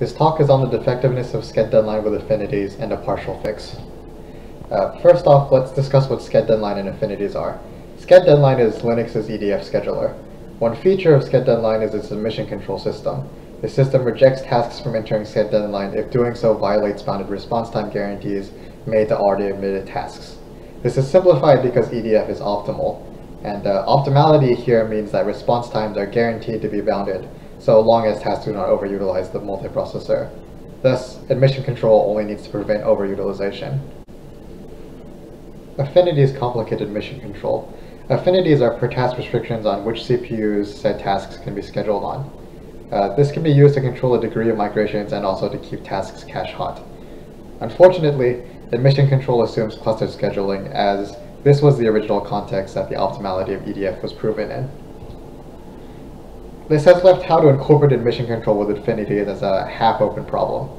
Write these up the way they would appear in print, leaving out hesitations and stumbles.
This talk is on the defectiveness of SCHEDDEADLINE with affinities and a partial fix. First off, let's discuss what SCHEDDEADLINE and affinities are. SCHEDDEADLINE is Linux's EDF scheduler. One feature of SCHEDDEADLINE is its admission control system. The system rejects tasks from entering SCHEDDEADLINE if doing so violates bounded response time guarantees made to already admitted tasks. This is simplified because EDF is optimal, and optimality here means that response times are guaranteed to be bounded, so long as tasks do not overutilize the multiprocessor. Thus, admission control only needs to prevent overutilization. Affinities complicate admission control. Affinities are per-task restrictions on which CPUs said tasks can be scheduled on. This can be used to control the degree of migrations and also to keep tasks cache hot. Unfortunately, admission control assumes cluster scheduling, as this was the original context that the optimality of EDF was proven in. This has left how to incorporate admission control with affinities as a half-open problem.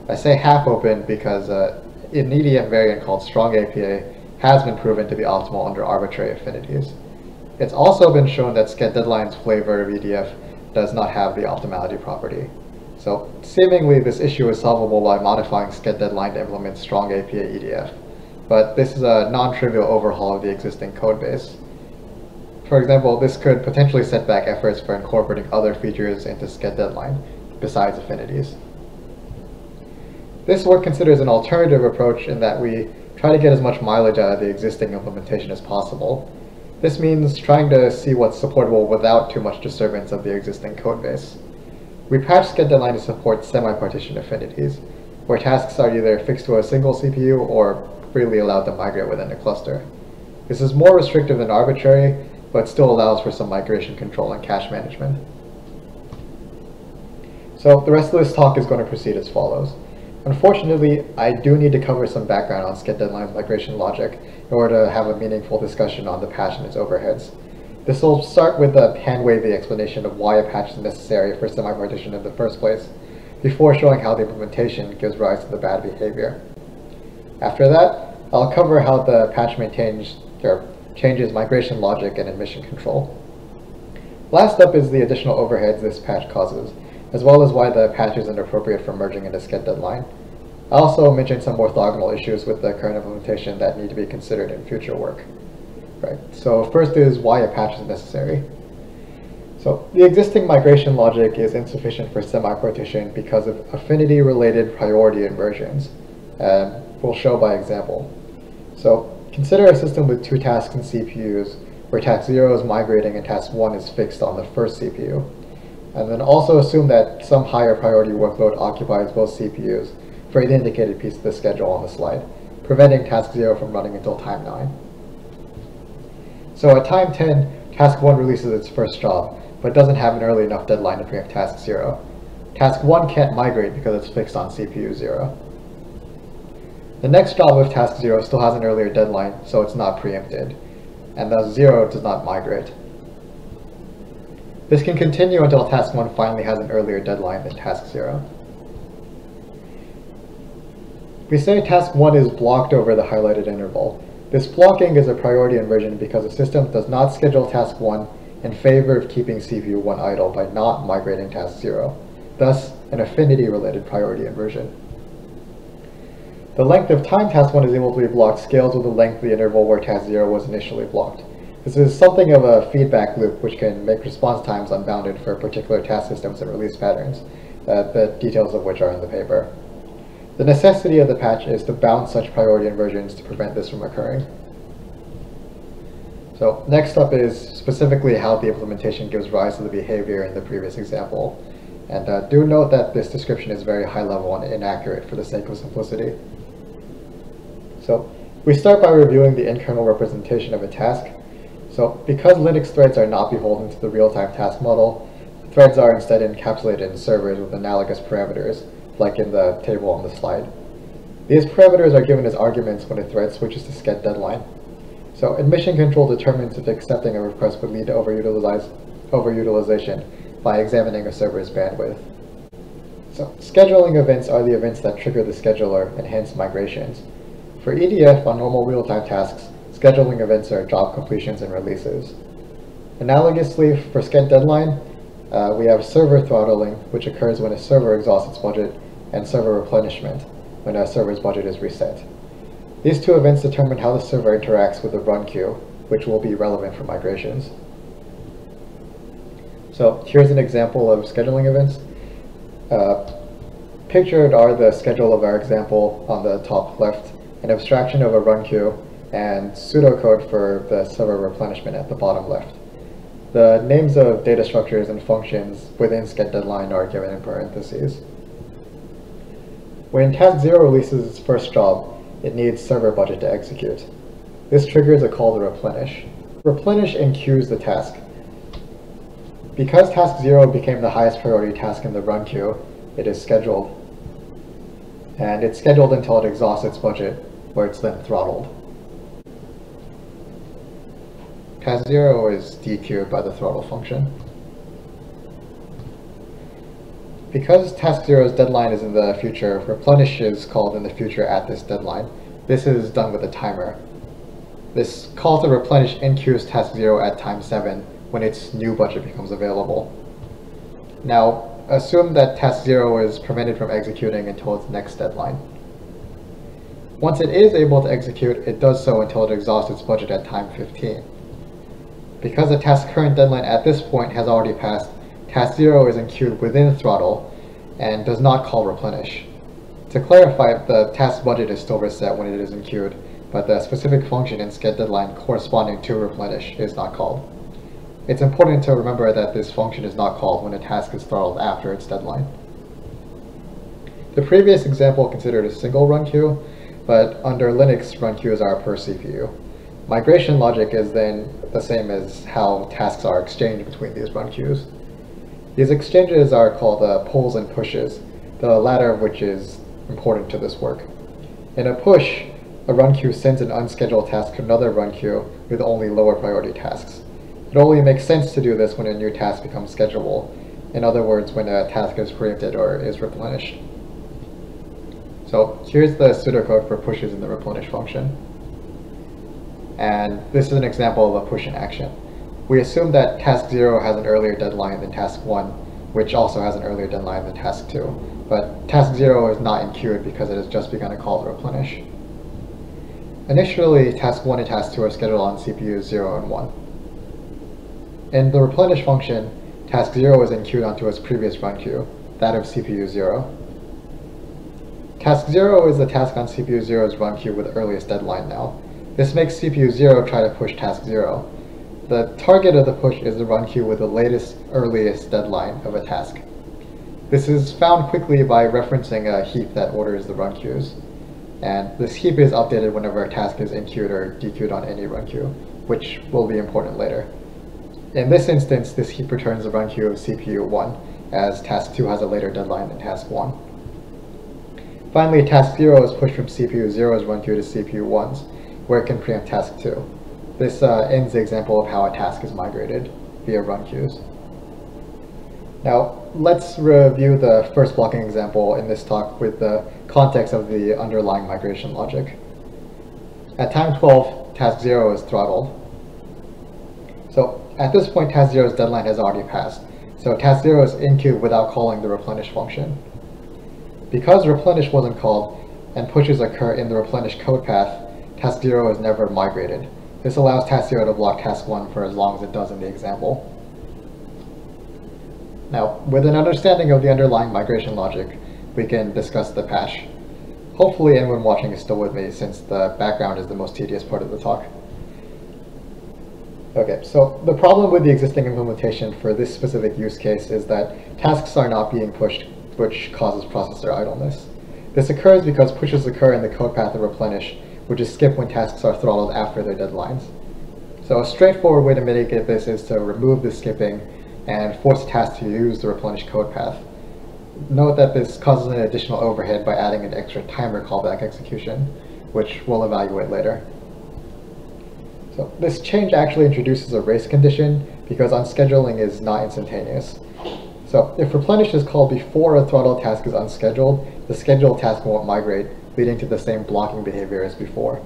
I say half-open because an EDF variant called strong APA has been proven to be optimal under arbitrary affinities. It's also been shown that SCHEDDEADLINE's flavor of EDF does not have the optimality property. So seemingly this issue is solvable by modifying SCHEDDEADLINE to implement strong APA EDF, but this is a non-trivial overhaul of the existing codebase. For example, this could potentially set back efforts for incorporating other features into SCHEDDEADLINE besides affinities. This work considers an alternative approach in that we try to get as much mileage out of the existing implementation as possible. This means trying to see what's supportable without too much disturbance of the existing codebase. We patched SCHEDDEADLINE to support semi-partition affinities, where tasks are either fixed to a single CPU or freely allowed to migrate within a cluster. This is more restrictive than arbitrary, but still allows for some migration control and cache management. So the rest of this talk is going to proceed as follows. Unfortunately, I do need to cover some background on SCHEDDEADLINE's migration logic in order to have a meaningful discussion on the patch and its overheads. This will start with a hand-wavy explanation of why a patch is necessary for semi-partition in the first place, before showing how the implementation gives rise to the bad behavior. After that, I'll cover how the patch changes migration logic and admission control. Last up is the additional overheads this patch causes, as well as why the patch is inappropriate for merging into SCHEDDEADLINE. I'll also mention some orthogonal issues with the current implementation that need to be considered in future work. Right. So first is why a patch is necessary. So the existing migration logic is insufficient for semi-partition because of affinity-related priority inversions. We'll show by example. So consider a system with two tasks and CPUs where task 0 is migrating and task 1 is fixed on the first CPU. And then also assume that some higher priority workload occupies both CPUs for the indicated piece of the schedule on the slide, preventing task 0 from running until time 9. So at time 10, task 1 releases its first job, but doesn't have an early enough deadline to preempt task 0. Task 1 can't migrate because it's fixed on CPU 0. The next job of task 0 still has an earlier deadline, so it's not preempted, and thus 0 does not migrate. This can continue until task 1 finally has an earlier deadline than task 0. We say task 1 is blocked over the highlighted interval. This blocking is a priority inversion because the system does not schedule task 1 in favor of keeping CPU 1 idle by not migrating task 0, thus an affinity-related priority inversion. The length of time task 1 is able to be blocked scales with the length of the interval where task 0 was initially blocked. This is something of a feedback loop which can make response times unbounded for particular task systems and release patterns, the details of which are in the paper. The necessity of the patch is to bound such priority inversions to prevent this from occurring. So next up is specifically how the implementation gives rise to the behavior in the previous example. And do note that this description is very high level and inaccurate for the sake of simplicity. So we start by reviewing the in-kernel representation of a task. So because Linux threads are not beholden to the real-time task model, threads are instead encapsulated in servers with analogous parameters, like in the table on the slide. These parameters are given as arguments when a thread switches to SCHEDDEADLINE. So admission control determines if accepting a request would lead to overutilization by examining a server's bandwidth. So scheduling events are the events that trigger the scheduler and hence migrations. For EDF on normal real-time tasks, scheduling events are job completions and releases. Analogously, for SCHEDDEADLINE, we have server throttling, which occurs when a server exhausts its budget and server replenishment when a server's budget is reset. These two events determine how the server interacts with the run queue, which will be relevant for migrations. So here's an example of scheduling events. Pictured are the schedule of our example on the top left, an abstraction of a run queue, and pseudocode for the server replenishment at the bottom left. The names of data structures and functions within SCHEDDEADLINE are given in parentheses. When task 0 releases its first job, it needs server budget to execute. This triggers a call to replenish. Replenish enqueues the task. Because task 0 became the highest priority task in the run queue, it is scheduled. And it's scheduled until it exhausts its budget, where it's then throttled. Task 0 is dequeued by the throttle function. Because task 0's deadline is in the future, replenish is called in the future at this deadline. This is done with a timer. This call to replenish enqueues task 0 at time 7 when its new budget becomes available. Now, assume that task 0 is prevented from executing until its next deadline. Once it is able to execute, it does so until it exhausts its budget at time 15. Because the task's current deadline at this point has already passed, task 0 is enqueued within throttle and does not call replenish. To clarify, the task budget is still reset when it is enqueued, but the specific function in SCHEDDEADLINE corresponding to replenish is not called. It's important to remember that this function is not called when a task is throttled after its deadline. The previous example considered a single run queue, but under Linux, run queues are per CPU. Migration logic is then the same as how tasks are exchanged between these run queues. These exchanges are called pulls and pushes, the latter of which is important to this work. In a push, a run queue sends an unscheduled task to another run queue with only lower priority tasks. It only makes sense to do this when a new task becomes schedulable, in other words, when a task is preempted or is replenished. So here's the pseudocode for pushes in the replenish function. And this is an example of a push in action. We assume that task 0 has an earlier deadline than task 1, which also has an earlier deadline than task 2. But task 0 is not enqueued because it has just begun a call to replenish. Initially, task 1 and task 2 are scheduled on CPUs 0 and 1. In the replenish function, task 0 is enqueued onto its previous run queue, that of CPU 0. Task 0 is the task on CPU 0's run queue with the earliest deadline now. This makes CPU 0 try to push task 0. The target of the push is the run queue with the latest, earliest deadline of a task. This is found quickly by referencing a heap that orders the run queues. And this heap is updated whenever a task is enqueued or dequeued on any run queue, which will be important later. In this instance, this heap returns the run queue of CPU 1, as task 2 has a later deadline than task 1. Finally, task 0 is pushed from CPU 0's run queue to CPU 1's, where it can preempt task 2. This ends the example of how a task is migrated via run queues. Now, let's review the first blocking example in this talk with the context of the underlying migration logic. At time 12, task 0 is throttled. So at this point, task 0's deadline has already passed. So task 0 is enqueued without calling the replenish function. Because replenish wasn't called and pushes occur in the replenish code path, task 0 is never migrated. This allows task 0 to block task 1 for as long as it does in the example. Now, with an understanding of the underlying migration logic, we can discuss the patch. Hopefully anyone watching is still with me, since the background is the most tedious part of the talk. Okay, so the problem with the existing implementation for this specific use case is that tasks are not being pushed, which causes processor idleness. This occurs because pushes occur in the code path of replenish, which is skipped when tasks are throttled after their deadlines. So a straightforward way to mitigate this is to remove the skipping and force tasks to use the replenish code path. Note that this causes an additional overhead by adding an extra timer callback execution, which we'll evaluate later. So this change actually introduces a race condition because unscheduling is not instantaneous. So if replenish is called before a throttle task is unscheduled, the scheduled task won't migrate, leading to the same blocking behavior as before.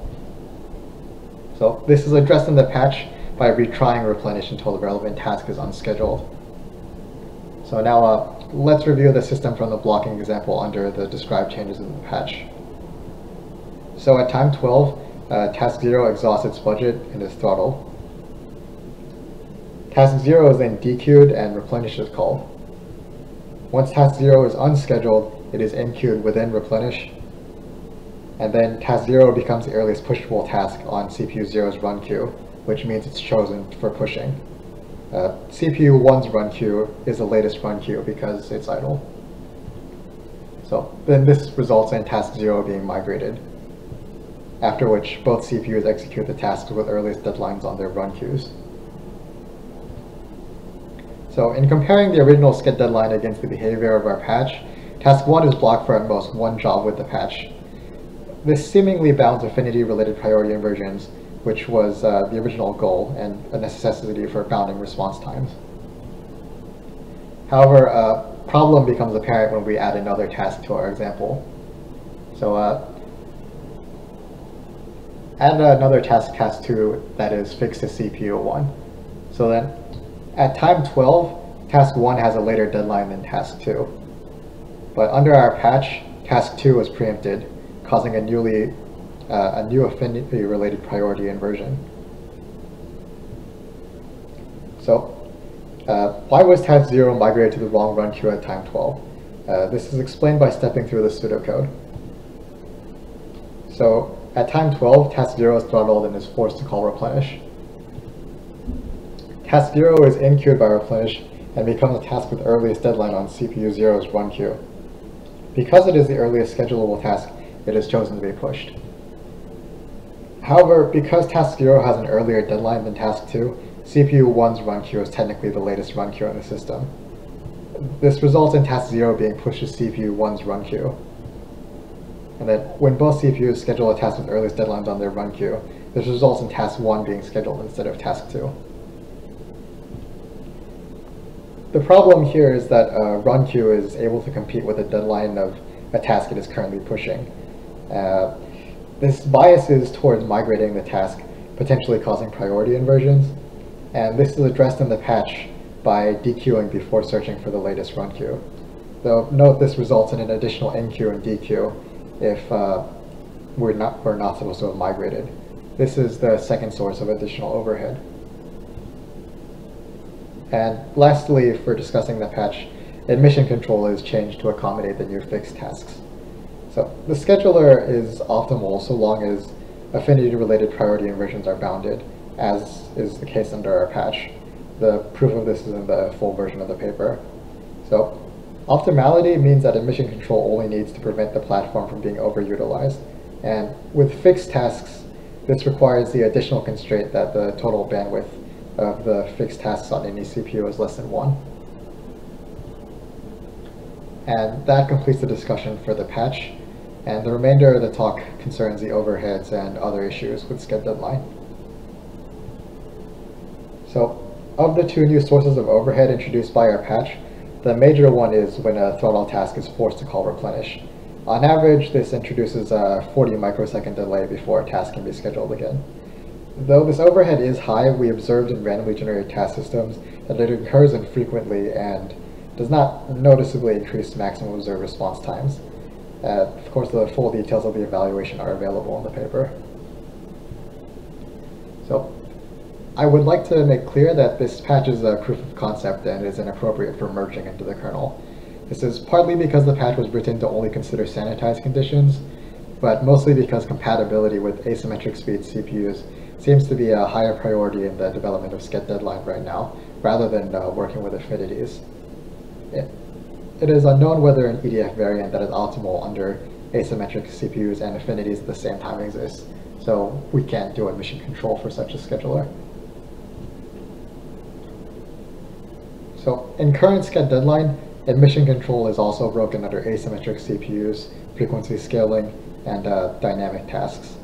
So this is addressed in the patch by retrying replenish until the relevant task is unscheduled. So now let's review the system from the blocking example under the described changes in the patch. So at time 12, task 0 exhausts its budget and is throttled. Task 0 is then dequeued and replenish is called. Once task 0 is unscheduled, it is enqueued within replenish, and then task 0 becomes the earliest pushable task on CPU 0's run queue, which means it's chosen for pushing. CPU 1's run queue is the latest run queue because it's idle. So then this results in task 0 being migrated, after which both CPUs execute the tasks with earliest deadlines on their run queues. So in comparing the original SCHEDDEADLINE against the behavior of our patch, task 1 is blocked for at most one job with the patch. This seemingly bounds affinity-related priority inversions, which was the original goal and a necessity for bounding response times. However, a problem becomes apparent when we add another task to our example. So add another task 2 that is fixed to CPU 1. So then at time 12, task 1 has a later deadline than task 2. But under our patch, task 2 was preempted, causing a new affinity-related priority inversion. So why was task 0 migrated to the wrong run queue at time 12? This is explained by stepping through the pseudocode. So at time 12, task 0 is throttled and is forced to call replenish. Task 0 is enqueued by replenish and becomes a task with earliest deadline on CPU 0's run queue. Because it is the earliest schedulable task, it is chosen to be pushed. However, because task 0 has an earlier deadline than task 2, CPU 1's run queue is technically the latest run queue in the system. This results in task 0 being pushed to CPU 1's run queue. And then when both CPUs schedule a task with earliest deadlines on their run queue, this results in task 1 being scheduled instead of task 2. The problem here is that a run queue is able to compete with the deadline of a task it is currently pushing. This biases towards migrating the task, potentially causing priority inversions, and this is addressed in the patch by dequeuing before searching for the latest run queue. Though note this results in an additional enqueue and dequeue if we're not supposed to have migrated. This is the second source of additional overhead. And lastly, for discussing the patch, admission control is changed to accommodate the new fixed tasks. So the scheduler is optimal so long as affinity-related priority inversions are bounded, as is the case under our patch. The proof of this is in the full version of the paper. So optimality means that admission control only needs to prevent the platform from being overutilized. And with fixed tasks, this requires the additional constraint that the total bandwidth of the fixed tasks on any CPU is less than 1. And that completes the discussion for the patch, and the remainder of the talk concerns the overheads and other issues with SCHEDDEADLINE. So, of the two new sources of overhead introduced by our patch, the major one is when a throttle task is forced to call replenish. On average, this introduces a 40 microsecond delay before a task can be scheduled again. Though this overhead is high, we observed in randomly generated task systems that it occurs infrequently and does not noticeably increase maximum observed response times. Of course, the full details of the evaluation are available in the paper. So, I would like to make clear that this patch is a proof of concept and is inappropriate for merging into the kernel. This is partly because the patch was written to only consider sanitized conditions, but mostly because compatibility with asymmetric speed CPUs seems to be a higher priority in the development of SCHEDDEADLINE right now, rather than working with affinities. It is unknown whether an EDF variant that is optimal under asymmetric CPUs and affinities at the same time exists, so we can't do admission control for such a scheduler. So in current SCHEDDEADLINE, admission control is also broken under asymmetric CPUs, frequency scaling, and dynamic tasks.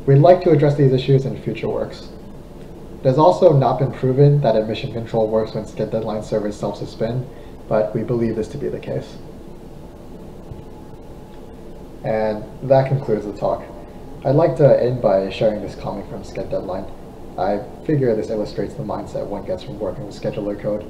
We'd like to address these issues in future works. It has also not been proven that admission control works when SCHEDDEADLINE servers self-suspend, but we believe this to be the case. And that concludes the talk. I'd like to end by sharing this comment from SCHEDDEADLINE. I figure this illustrates the mindset one gets from working with scheduler code.